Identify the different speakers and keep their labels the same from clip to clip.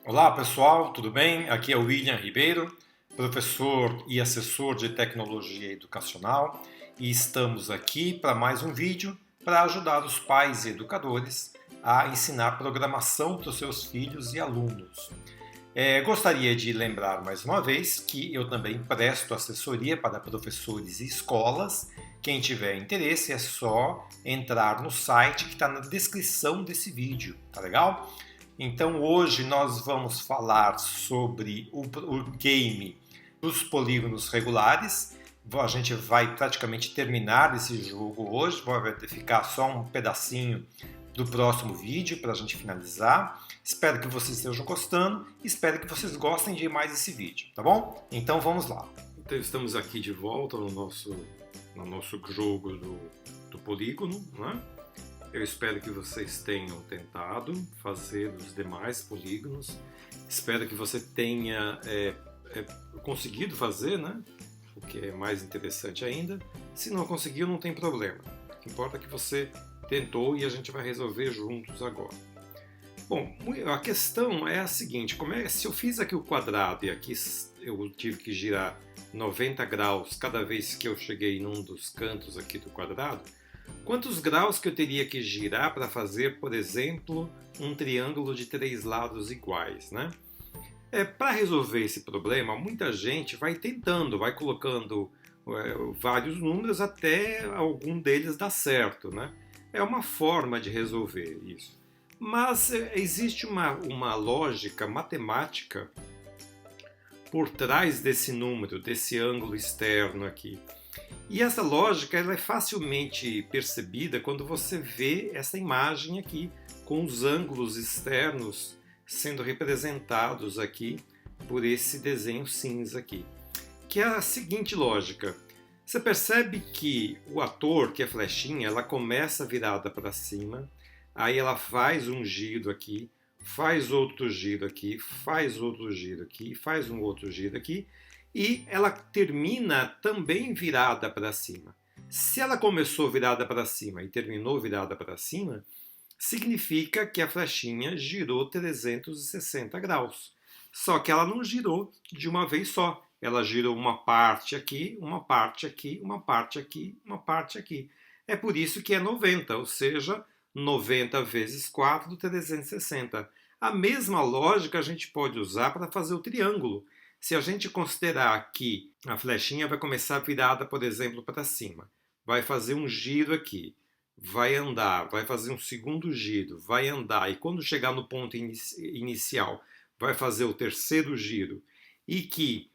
Speaker 1: Olá pessoal, tudo bem? Aqui é o William Ribeiro, professor e assessor de tecnologia educacional, e estamos aqui para mais um vídeo para ajudar os pais e educadores a ensinar programação para os seus filhos e alunos. Gostaria de lembrar mais uma vez que eu também presto assessoria para professores e escolas. Quem tiver interesse é só entrar no site que está na descrição desse vídeo, tá legal? Então hoje nós vamos falar sobre o game dos polígonos regulares. A gente vai praticamente terminar esse jogo hoje, vai ficar só um pedacinho do próximo vídeo para a gente finalizar. Espero que vocês estejam gostando, espero que vocês gostem de mais esse vídeo, tá bom? Então vamos lá. Então estamos aqui de volta no nosso jogo do polígono, né? Eu espero que vocês tenham tentado fazer os demais polígonos. Espero que você tenha conseguido fazer, né? O que é mais interessante ainda. Se não conseguiu, não tem problema. O que importa é que você tentou e a gente vai resolver juntos agora. Bom, a questão é a seguinte: se eu fiz aqui o quadrado e aqui eu tive que girar 90 graus cada vez que eu cheguei num dos cantos aqui do quadrado, quantos graus que eu teria que girar para fazer, por exemplo, um triângulo de 3 lados iguais, né? Para resolver esse problema, muita gente vai tentando, vai colocando vários números até algum deles dar certo, né? É uma forma de resolver isso. Mas existe uma lógica matemática por trás desse número, desse ângulo externo aqui. E essa lógica ela é facilmente percebida quando você vê essa imagem aqui, com os ângulos externos sendo representados aqui por esse desenho cinza aqui. Que é a seguinte lógica. Você percebe que o ator, que é a flechinha, ela começa virada para cima, aí ela faz um giro aqui, faz outro giro aqui, faz outro giro aqui, faz um outro giro aqui, e ela termina também virada para cima. Se ela começou virada para cima e terminou virada para cima, significa que a flechinha girou 360 graus. Só que ela não girou de uma vez só. Ela girou uma parte aqui, uma parte aqui, uma parte aqui, uma parte aqui. É por isso que é 90, ou seja, 90 vezes 4, 360. A mesma lógica a gente pode usar para fazer o triângulo. Se a gente considerar que a flechinha vai começar virada, por exemplo, para cima, vai fazer um giro aqui, vai andar, vai fazer um segundo giro, vai andar, e quando chegar no ponto inicial, vai fazer o terceiro giro, e que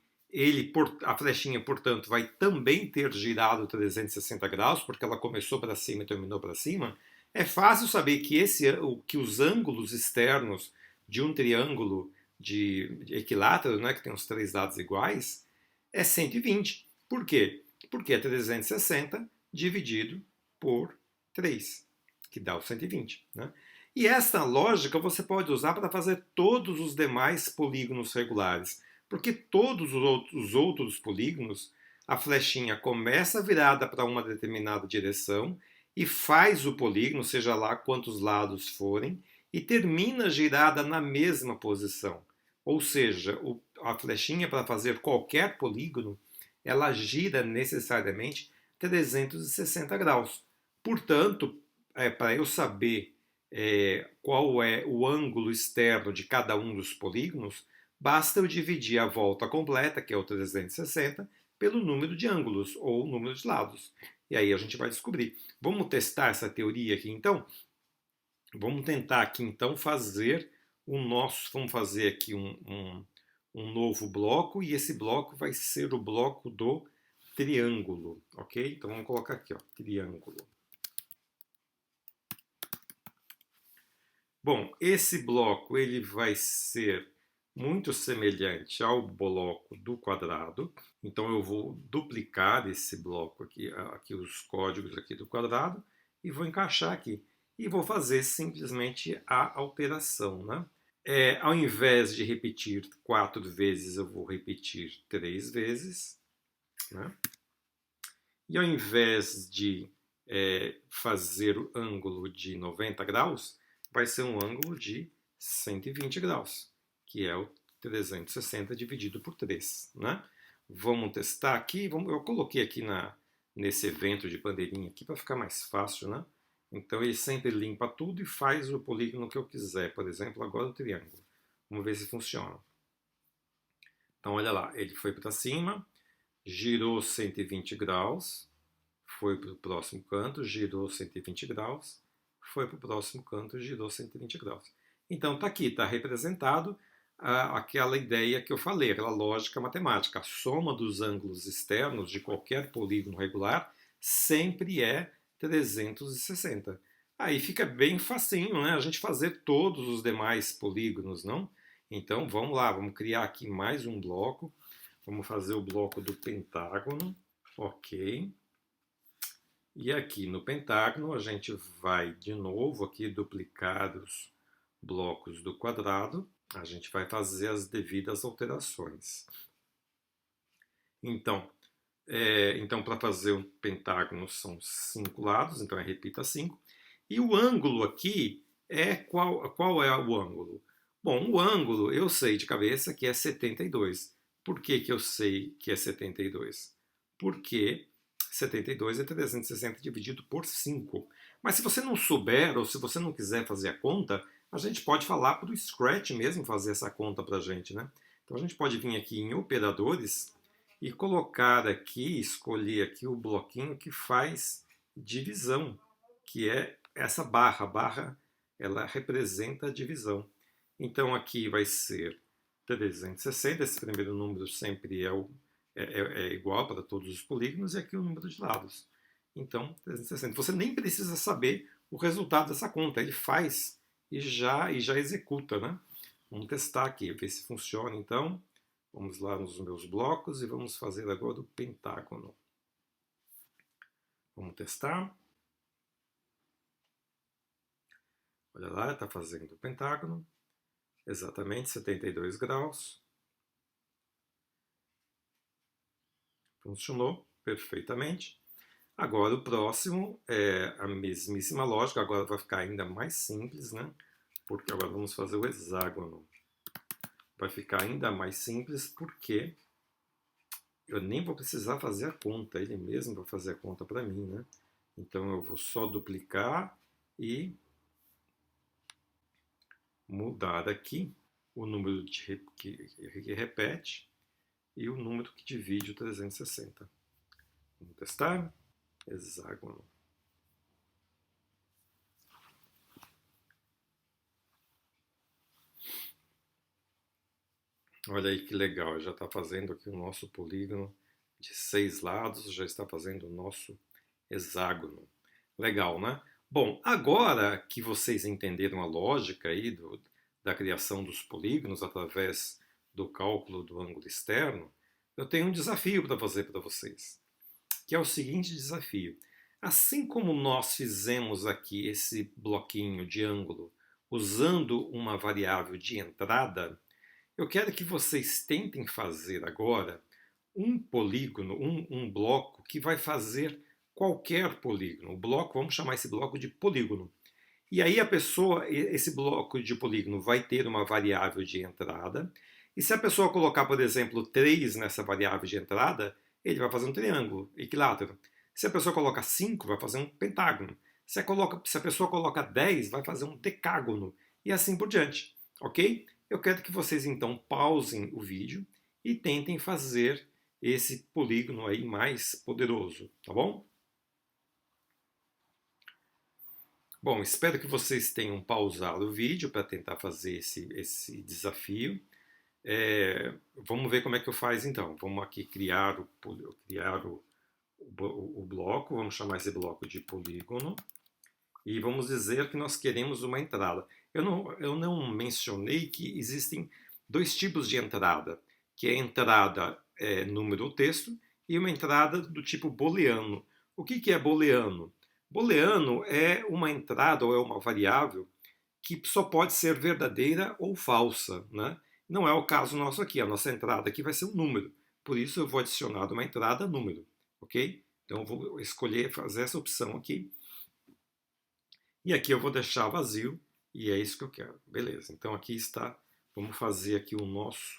Speaker 1: a flechinha, portanto, vai também ter girado 360 graus, porque ela começou para cima e terminou para cima, é fácil saber que os ângulos externos de um triângulo de equilátero, né, que tem os três lados iguais, é 120. Por quê? Porque é 360 dividido por 3, que dá o 120. Né? E esta lógica você pode usar para fazer todos os demais polígonos regulares, porque todos os outros polígonos, a flechinha começa virada para uma determinada direção e faz o polígono, seja lá quantos lados forem, e termina girada na mesma posição. Ou seja, a flechinha para fazer qualquer polígono, ela gira necessariamente 360 graus. Portanto, para eu saber qual é o ângulo externo de cada um dos polígonos, basta eu dividir a volta completa, que é o 360, pelo número de ângulos ou número de lados. E aí a gente vai descobrir. Vamos testar essa teoria aqui então? Vamos tentar aqui então fazer vamos fazer aqui um novo bloco, e esse bloco vai ser o bloco do triângulo, ok? Então vamos colocar aqui, ó, triângulo. Bom, esse bloco ele vai ser muito semelhante ao bloco do quadrado. Então eu vou duplicar esse bloco aqui os códigos aqui do quadrado, e vou encaixar aqui. E vou fazer simplesmente a alteração, né? Ao invés de repetir 4 vezes, eu vou repetir 3 vezes. Né? E ao invés de fazer o ângulo de 90 graus, vai ser um ângulo de 120 graus. que é o 360 dividido por 3, né? Vamos testar aqui, eu coloquei aqui nesse evento de bandeirinha aqui para ficar mais fácil, né? Então ele sempre limpa tudo e faz o polígono que eu quiser, por exemplo, agora o triângulo. Vamos ver se funciona. Então olha lá, ele foi para cima, girou 120 graus, foi para o próximo canto, girou 120 graus, foi para o próximo canto, girou 120 graus. Então está aqui, está representado aquela ideia que eu falei, aquela lógica matemática. A soma dos ângulos externos de qualquer polígono regular sempre é 360. Aí fica bem facinho, né? A gente fazer todos os demais polígonos, não? Então vamos lá, vamos criar aqui mais um bloco. Vamos fazer o bloco do pentágono, ok. E aqui no pentágono a gente vai de novo aqui duplicar os blocos do quadrado. A gente vai fazer as devidas alterações. Então para fazer um pentágono são 5 lados, então repita 5. E o ângulo aqui qual é o ângulo? Bom, o ângulo eu sei de cabeça que é 72. Por que eu sei que é 72? Porque 72 é 360 dividido por 5. Mas se você não souber ou se você não quiser fazer a conta, a gente pode falar para o Scratch mesmo fazer essa conta para a gente, né? Então a gente pode vir aqui em operadores e colocar aqui, escolher aqui o bloquinho que faz divisão, que é essa barra. A barra, ela representa a divisão. Então aqui vai ser 360, esse primeiro número sempre é igual para todos os polígonos, e aqui o número de lados. Então, 360. Você nem precisa saber o resultado dessa conta, ele faz e já executa, né? Vamos testar aqui, ver se funciona então. Vamos lá nos meus blocos e vamos fazer agora o pentágono. Vamos testar. Olha lá, está fazendo o pentágono. Exatamente 72 graus. Funcionou perfeitamente. Agora o próximo é a mesmíssima lógica, agora vai ficar ainda mais simples, né? Porque agora vamos fazer o hexágono. Vai ficar ainda mais simples porque eu nem vou precisar fazer a conta, ele mesmo vai fazer a conta para mim, né? Então eu vou só duplicar e mudar aqui o número que repete e o número que divide o 360. Vamos testar? Hexágono. Olha aí que legal, já está fazendo aqui o nosso polígono de 6 lados, já está fazendo o nosso hexágono. Legal, né? Bom, agora que vocês entenderam a lógica aí da criação dos polígonos através do cálculo do ângulo externo, eu tenho um desafio para fazer para vocês, que é o seguinte desafio. Assim como nós fizemos aqui esse bloquinho de ângulo usando uma variável de entrada, eu quero que vocês tentem fazer agora um polígono, um bloco que vai fazer qualquer polígono. O bloco, vamos chamar esse bloco de polígono. E aí esse bloco de polígono vai ter uma variável de entrada. E se a pessoa colocar, por exemplo, 3 nessa variável de entrada, ele vai fazer um triângulo equilátero. Se a pessoa coloca 5, vai fazer um pentágono. Se a pessoa coloca 10, vai fazer um decágono. E assim por diante. Ok? Eu quero que vocês então pausem o vídeo e tentem fazer esse polígono aí mais poderoso, tá bom? Bom, espero que vocês tenham pausado o vídeo para tentar fazer esse desafio. Vamos ver como é que eu faço então. Vamos aqui criar o bloco, vamos chamar esse bloco de polígono. E vamos dizer que nós queremos uma entrada. Eu não mencionei que existem 2 tipos de entrada, que é a entrada número ou texto e uma entrada do tipo booleano. O que é booleano? Booleano é uma entrada ou é uma variável que só pode ser verdadeira ou falsa, né? Não é o caso nosso aqui. A nossa entrada aqui vai ser um número. Por isso eu vou adicionar uma entrada número, ok? Então eu vou escolher fazer essa opção aqui. E aqui eu vou deixar vazio, e é isso que eu quero. Beleza, então aqui está Vamos fazer aqui vamos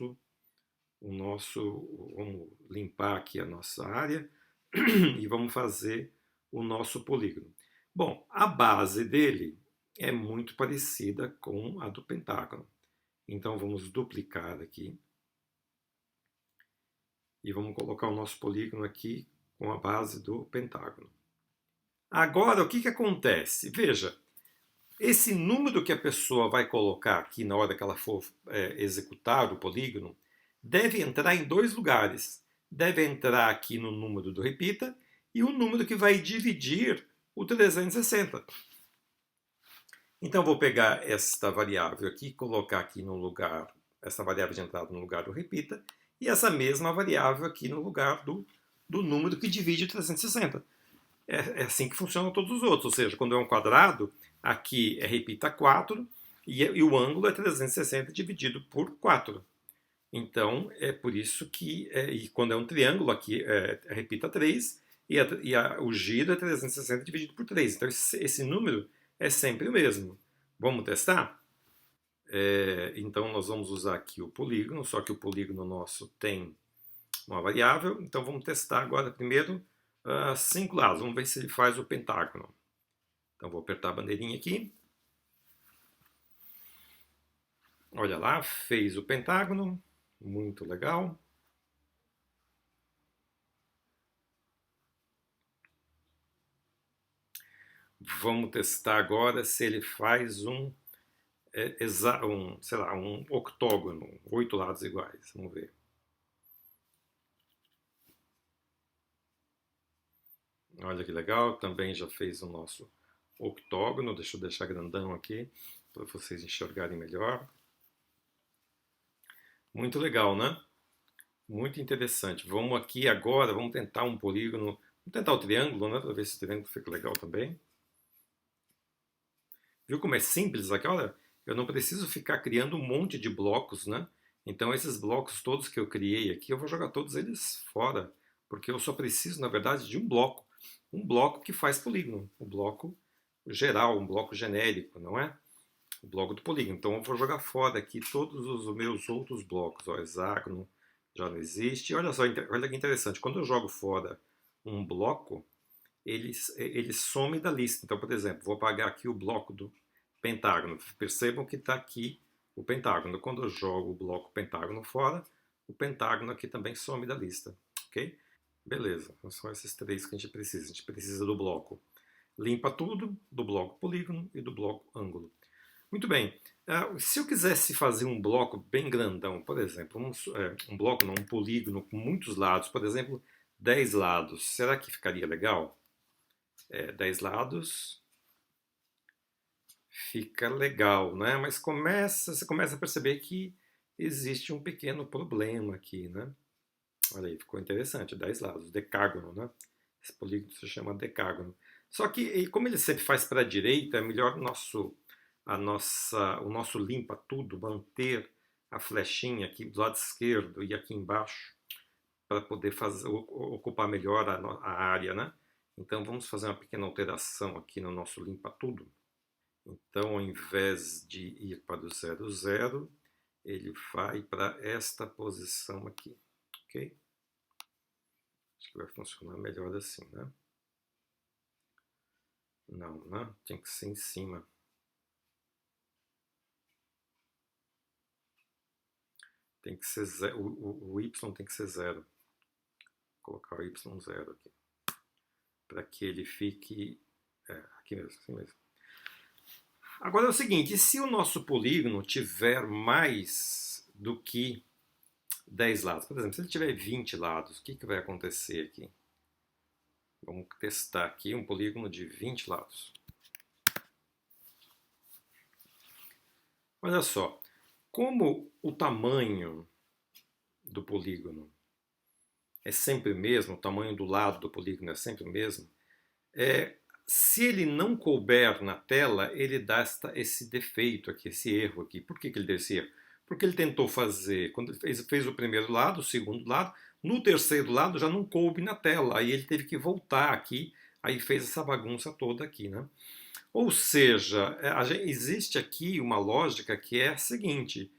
Speaker 1: limpar aqui a nossa área e vamos fazer o nosso polígono. Bom, a base dele é muito parecida com a do pentágono. Então vamos duplicar aqui e vamos colocar o nosso polígono aqui com a base do pentágono. Agora, o que acontece? Veja, esse número que a pessoa vai colocar aqui na hora que ela for executar o polígono deve entrar em dois lugares. Deve entrar aqui no número do repita e o número que vai dividir o 360. Então, vou pegar esta variável aqui, colocar aqui no lugar, essa variável de entrada no lugar do repita, e essa mesma variável aqui no lugar do número que divide o 360. É assim que funcionam todos os outros, ou seja, quando é um quadrado, aqui é repita 4 e o ângulo é 360 dividido por 4. Então, é por isso que, e quando é um triângulo, aqui repita 3 e o giro é 360 dividido por 3. Então, esse número é sempre o mesmo. Vamos testar? Então, nós vamos usar aqui o polígono, só que o polígono nosso tem uma variável. Então, vamos testar agora primeiro 5 lados. Vamos ver se ele faz o pentágono. Então, vou apertar a bandeirinha aqui. Olha lá, fez o pentágono. Muito legal. Vamos testar agora se ele faz sei lá, um octógono, 8 lados iguais. Vamos ver. Olha que legal, também já fez o nosso octógono. Deixa eu deixar grandão aqui para vocês enxergarem melhor. Muito legal, né? Muito interessante. Vamos aqui agora, vamos tentar um polígono, vamos tentar o triângulo, né? Para ver se o triângulo fica legal também. Viu como é simples aqui? Olha, eu não preciso ficar criando um monte de blocos, né? Então esses blocos todos que eu criei aqui, eu vou jogar todos eles fora, porque eu só preciso, na verdade, de um bloco que faz polígono, um bloco geral, um bloco genérico, não é? O bloco do polígono. Então eu vou jogar fora aqui todos os meus outros blocos. O hexágono já não existe. Olha só, olha que interessante. Quando eu jogo fora um bloco, ele some da lista. Então, por exemplo, vou apagar aqui o bloco do pentágono. Percebam que está aqui o pentágono. Quando eu jogo o bloco pentágono fora, o pentágono aqui também some da lista. Ok? Beleza. São esses três que a gente precisa. A gente precisa do bloco limpa tudo, do bloco polígono e do bloco ângulo. Muito bem. Se eu quisesse fazer um bloco bem grandão, por exemplo, um bloco, não, um polígono com muitos lados, por exemplo, 10 lados, será que ficaria legal? 10 lados fica legal, né? Mas você começa a perceber que existe um pequeno problema aqui, né? Olha aí, ficou interessante, 10 lados, decágono, né? Esse polígono se chama decágono. Só que, como ele sempre faz para a direita, é melhor o nosso limpa tudo, manter a flechinha aqui do lado esquerdo e aqui embaixo, para poder ocupar melhor a área, né? Então vamos fazer uma pequena alteração aqui no nosso limpa tudo. Então, ao invés de ir para o 0, 0, ele vai para esta posição aqui, ok? Acho que vai funcionar melhor assim, né? Não, né? Tem que ser em cima. Tem que ser zero, o y tem que ser 0. Vou colocar o y 0 aqui. Para que ele fique aqui mesmo, assim mesmo. Agora é o seguinte, se o nosso polígono tiver mais do que 10 lados, por exemplo, se ele tiver 20 lados, o que vai acontecer aqui? Vamos testar aqui um polígono de 20 lados. Olha só, como o tamanho do polígono é sempre o mesmo, o tamanho do lado do polígono é sempre o mesmo, se ele não couber na tela, ele dá esse defeito aqui, esse erro aqui. Por que ele deu esse erro? Porque ele tentou fazer, quando ele fez o primeiro lado, o segundo lado, no terceiro lado já não coube na tela, aí ele teve que voltar aqui, aí fez essa bagunça toda aqui, né? Ou seja, existe aqui uma lógica que é a seguinte,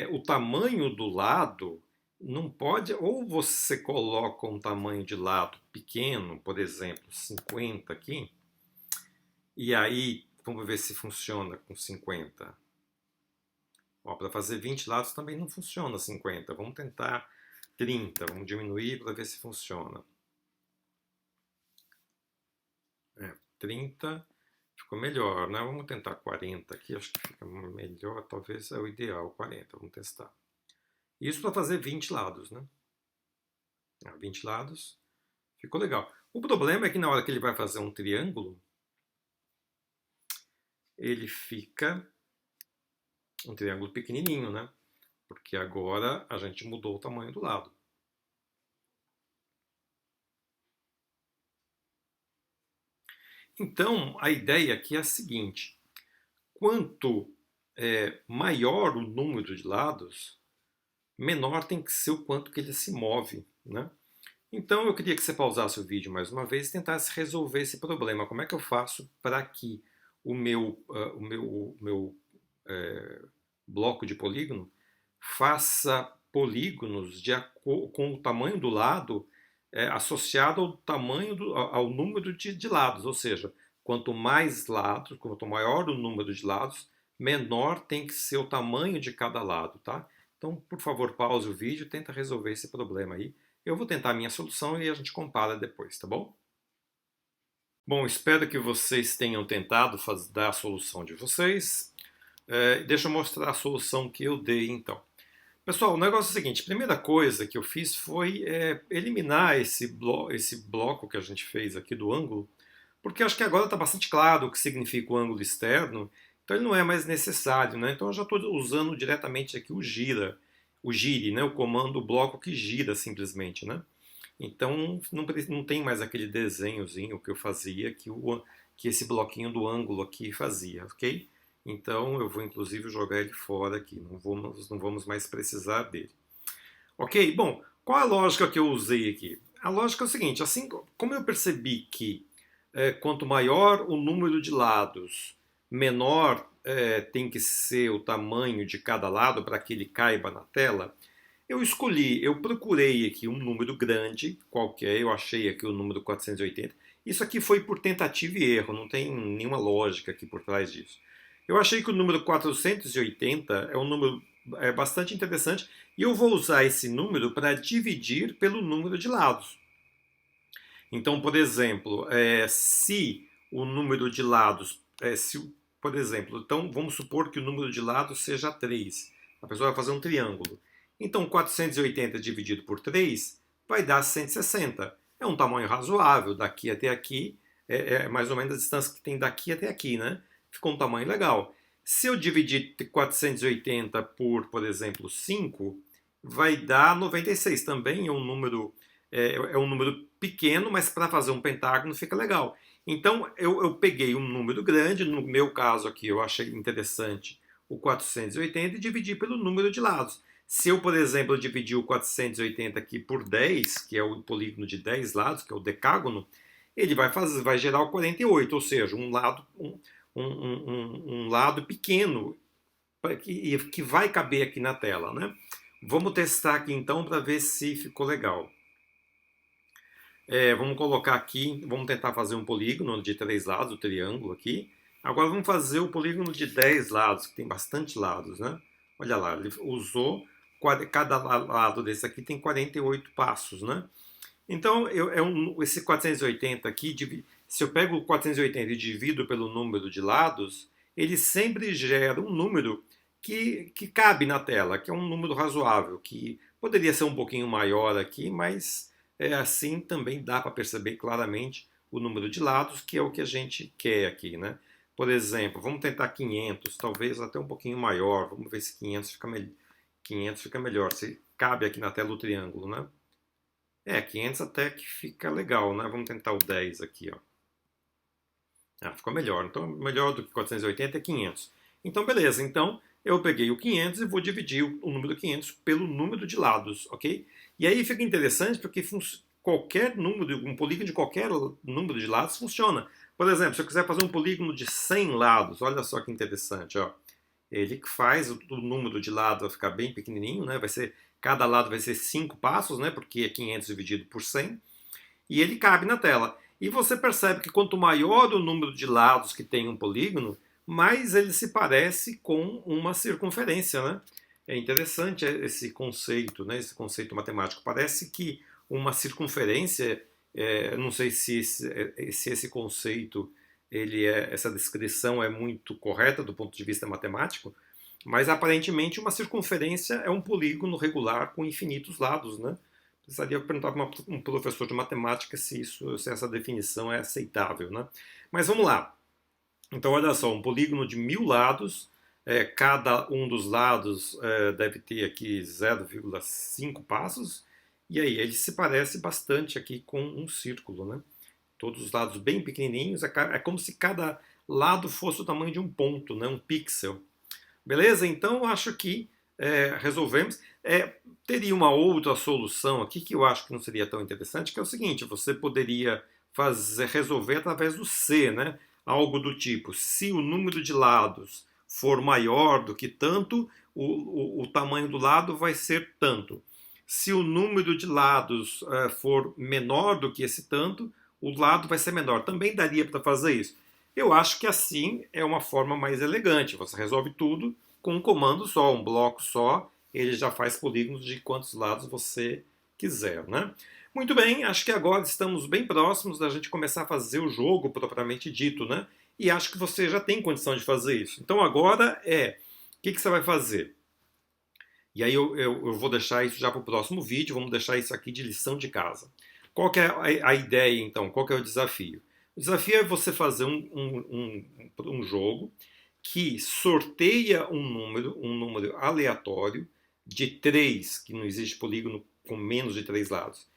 Speaker 1: o tamanho do lado não pode, ou você coloca um tamanho de lado pequeno, por exemplo, 50 aqui, e aí vamos ver se funciona com 50. Para fazer 20 lados também não funciona 50. Vamos tentar 30. Vamos diminuir para ver se funciona. 30 ficou melhor, né? Vamos tentar 40 aqui. Acho que fica melhor. Talvez é o ideal, 40. Vamos testar. Isso para fazer 20 lados, né? 20 lados. Ficou legal. O problema é que na hora que ele vai fazer um triângulo, ele fica um triângulo pequenininho, né? Porque agora a gente mudou o tamanho do lado. Então, a ideia aqui é a seguinte: quanto maior o número de lados, menor tem que ser o quanto que ele se move, né? Então, eu queria que você pausasse o vídeo mais uma vez e tentasse resolver esse problema. Como é que eu faço para que o meu bloco de polígono faça polígonos com o tamanho do lado associado ao tamanho ao número de lados, ou seja, quanto mais lados, quanto maior o número de lados, menor tem que ser o tamanho de cada lado, tá? Então, por favor, pause o vídeo e tenta resolver esse problema aí. Eu vou tentar a minha solução e a gente compara depois, tá bom? Bom, espero que vocês tenham tentado dar a solução de vocês. Deixa eu mostrar a solução que eu dei, então. Pessoal, o negócio é o seguinte: a primeira coisa que eu fiz foi eliminar esse bloco que a gente fez aqui do ângulo, porque acho que agora está bastante claro o que significa o ângulo externo, então ele não é mais necessário, né? Então eu já estou usando diretamente aqui o gire, né? O comando, o bloco que gira simplesmente, né? Então não tem mais aquele desenhozinho que eu fazia que esse bloquinho do ângulo aqui fazia, ok? Então eu vou inclusive jogar ele fora aqui, não vamos mais precisar dele. Ok? Bom, qual a lógica que eu usei aqui? A lógica é o seguinte: assim como eu percebi que quanto maior o número de lados, menor tem que ser o tamanho de cada lado para que ele caiba na tela, eu procurei aqui um número grande, qualquer, eu achei aqui o número 480. Isso aqui foi por tentativa e erro, não tem nenhuma lógica aqui por trás disso. Eu achei que o número 480 é um número bastante interessante e eu vou usar esse número para dividir pelo número de lados. Então, por exemplo, se o número de lados, por exemplo, então vamos supor que o número de lados seja 3. A pessoa vai fazer um triângulo. Então, 480 dividido por 3 vai dar 160. É um tamanho razoável, daqui até aqui, mais ou menos a distância que tem daqui até aqui, né? Ficou um tamanho legal. Se eu dividir 480 por exemplo, 5, vai dar 96. Também é um número pequeno, mas para fazer um pentágono fica legal. Então eu peguei um número grande, no meu caso aqui eu achei interessante o 480 e dividi pelo número de lados. Se eu, por exemplo, dividir o 480 aqui por 10, que é o polígono de 10 lados, que é o decágono, ele vai gerar o 48, ou seja, um lado pequeno que vai caber aqui na tela, né? Vamos testar aqui então para ver se ficou legal. Vamos colocar aqui, vamos tentar fazer um polígono de 3 lados, o triângulo aqui. Agora vamos fazer o polígono de 10 lados, que tem bastante lados, né? Olha lá, ele usou, cada lado desse aqui tem 48 passos, né? Então, esse 480 aqui, se eu pego o 480 e divido pelo número de lados, ele sempre gera um número que cabe na tela, que é um número razoável, que poderia ser um pouquinho maior aqui, mas assim também dá para perceber claramente o número de lados, que é o que a gente quer aqui, né? Por exemplo, vamos tentar 500, talvez até um pouquinho maior, vamos ver se 500 fica melhor, se cabe aqui na tela o triângulo, né? 500 até que fica legal, né? Vamos tentar o 10 aqui, ó. Ficou melhor. Então, melhor do que 480 é 500. Então, beleza. Então, eu peguei o 500 e vou dividir o número 500 pelo número de lados, ok? E aí fica interessante porque qualquer número, um polígono de qualquer número de lados funciona. Por exemplo, se eu quiser fazer um polígono de 100 lados, olha só que interessante, ó. Ele faz o número de lado vai ficar bem pequenininho, né? Cada lado vai ser 5 passos, né? Porque é 500 dividido por 100. E ele cabe na tela. E você percebe que quanto maior o número de lados que tem um polígono, mais ele se parece com uma circunferência, né? É interessante esse conceito, né? Esse conceito matemático. Parece que uma circunferência, não sei se esse conceito, essa descrição é muito correta do ponto de vista matemático, mas aparentemente uma circunferência é um polígono regular com infinitos lados, né? Precisaria perguntar para um professor de matemática se essa definição é aceitável, né? Mas vamos lá. Então, olha só, um polígono de 1000 lados, cada um dos lados deve ter aqui 0,5 passos, e aí ele se parece bastante aqui com um círculo, né? Todos os lados bem pequenininhos, é como se cada lado fosse o tamanho de um ponto, né? Um pixel. Beleza? Então, acho que resolvemos. Teria uma outra solução aqui que eu acho que não seria tão interessante, que é o seguinte: você poderia resolver através do C, né? Algo do tipo: se o número de lados for maior do que tanto, o tamanho do lado vai ser tanto. Se o número de lados for menor do que esse tanto, o lado vai ser menor. Também daria para fazer isso. Eu acho que assim é uma forma mais elegante. Você resolve tudo com um comando só, um bloco só. Ele já faz polígonos de quantos lados você quiser, né? Muito bem, acho que agora estamos bem próximos da gente começar a fazer o jogo propriamente dito, né? E acho que você já tem condição de fazer isso. Então agora o que você vai fazer? E aí eu vou deixar isso já para o próximo vídeo, vamos deixar isso aqui de lição de casa. Qual que é a ideia, então? Qual que é o desafio? O desafio é você fazer um jogo que sorteia um número aleatório de 3, que não existe polígono com menos de 3 lados,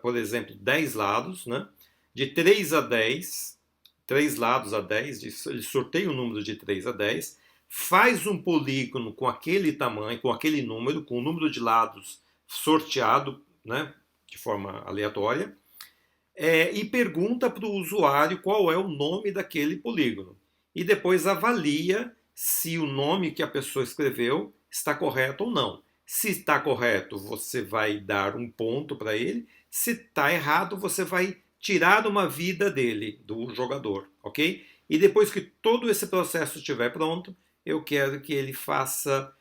Speaker 1: por exemplo, 10 lados, né? De 3 a 10, 3 lados a 10, ele sorteia um número de 3 a 10, faz um polígono com aquele tamanho, com aquele número, com o número de lados sorteado, né, de forma aleatória, e pergunta para o usuário qual é o nome daquele polígono. E depois avalia se o nome que a pessoa escreveu está correto ou não. Se está correto, você vai dar um ponto para ele. Se está errado, você vai tirar uma vida dele, do jogador, ok? E depois que todo esse processo estiver pronto, eu quero que ele faça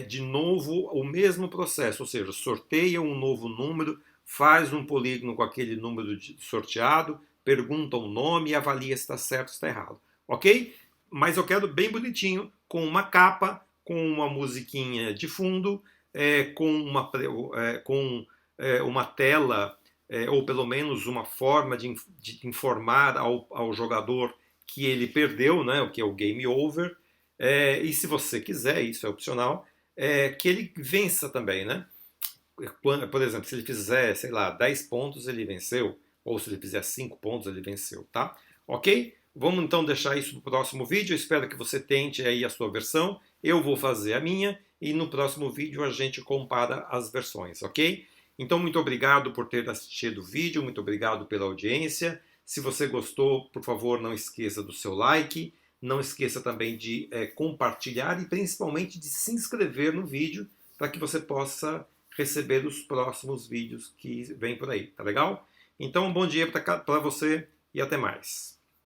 Speaker 1: de novo o mesmo processo, ou seja, sorteia um novo número, faz um polígono com aquele número sorteado, pergunta o nome e avalia se está certo ou se está errado, ok? Mas eu quero bem bonitinho, com uma capa, com uma musiquinha de fundo, com uma tela, ou pelo menos uma forma de informar ao jogador que ele perdeu, né, o que é o game over. E se você quiser, isso é opcional, que ele vença também, né? Por exemplo, se ele fizer, sei lá, 10 pontos, ele venceu, ou se ele fizer 5 pontos, ele venceu, tá? Ok? Vamos então deixar isso para o próximo vídeo. Eu espero que você tente aí a sua versão. Eu vou fazer a minha e no próximo vídeo a gente compara as versões, ok? Então, muito obrigado por ter assistido o vídeo, muito obrigado pela audiência. Se você gostou, por favor, não esqueça do seu like. Não esqueça também de compartilhar e principalmente de se inscrever no vídeo para que você possa receber os próximos vídeos que vêm por aí, tá legal? Então, um bom dia para você e até mais.